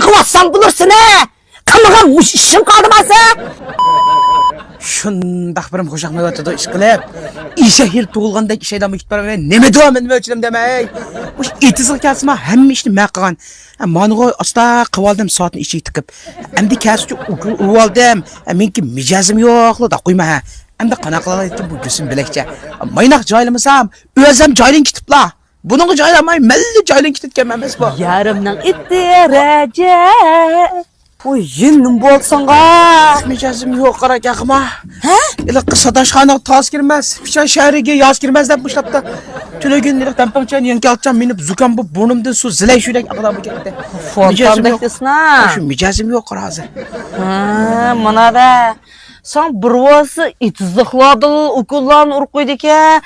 kıvatsan bulursun he. Kımıgan muş işim kaldı mı sen? Şundaq birim hoşaqmay ötüdü iş qilib. İşehir tuğulğandaki şeyden vakit var ve neme devam etme ölçülüm demey. Bu itizlik kelsime hem işini mən qılan. Manığı asta qıvaldım saatini içi tıkıp. Hem de kelsüçü uvaldım. Menki micazım yoxlu da qoyma ha. Hem de qanaqlalar ettim bu gözüm bilekçe. Maynaq caylamasam özüm caylın kitipla. Bunun caylamay melli caylın kititken emas bu. Yarımdan ittirece. Bu yinnim bolsanga. Micazım yox qara yaxma. He? Elə qısadaşxana tas girmez. Fişan şəhəriga yaz girmez deb başlapdı. Tülөгün elə tampamçan yanki alçam minib zukam bu burnumdan su zilay şurek aqlamı ketdi. Fontamdakdasın ha. Şu micazım yox qara hazır. Ha, mana da. Sen burvası itizlikladıl, ukullan urqoydike.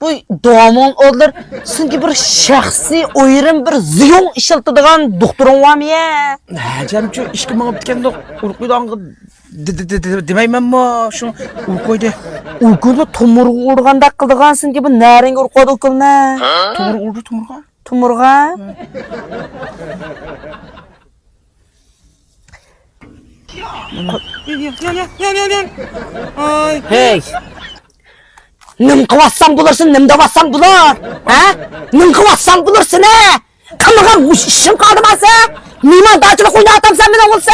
Bu doğamın oğullar sanki bir şahsi oyırın bir ziyon işiltidigan doktorun var mı ya? Həcəmçü işki mənə bitkəndə urquydu anğı demeymen mi? Şu urquydu. Ukulda tomurgu urganda kıldıgansın ki bu nərenge urqoydu ukulna? Tomur urdu tomurğa. Tomurga? Yan. Ay. Hey! Nim kıvatsan bulursun, nim davassan bulur. Ha? Nim kıvatsan bulursun he. Kımıgan muş işim kaldı mı sen? Miman dağcılık oynatam sen bile olsa?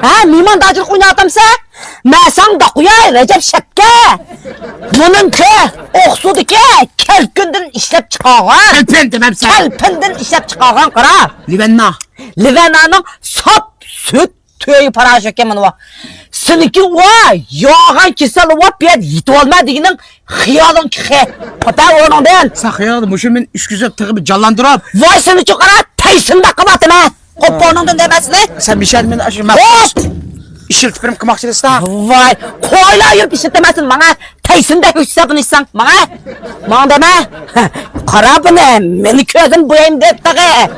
Ha? Miman dağcılık oynatam sen? Məsan da kuyay Recep Şekke. Bunun ki, oxsudu ki, kelkündün işlep çıkagan. Kelpen demem sen. Kelpinden işlep çıkagan kara. Livenna. Livena'nın sap süt tüyü para şekemin var. Seninki var, yağan kisel var, bir yit olma diginin xiyalın ki xe. Pata onun ben. Saxıyalı muşumun üç güzel tığı canlandırıp. Vay seni çok ara, teysinde kıvatım ha. Koponundan demesini. Sen bir şey mi aşırma? Hop! İşirt birim kımakçılısı da. Vay, koyla yürüp işletemezsin bana. Teysinde hüsnatın insan bana. Bana deme. Kara bu ne, beni közün bu elimde tağı.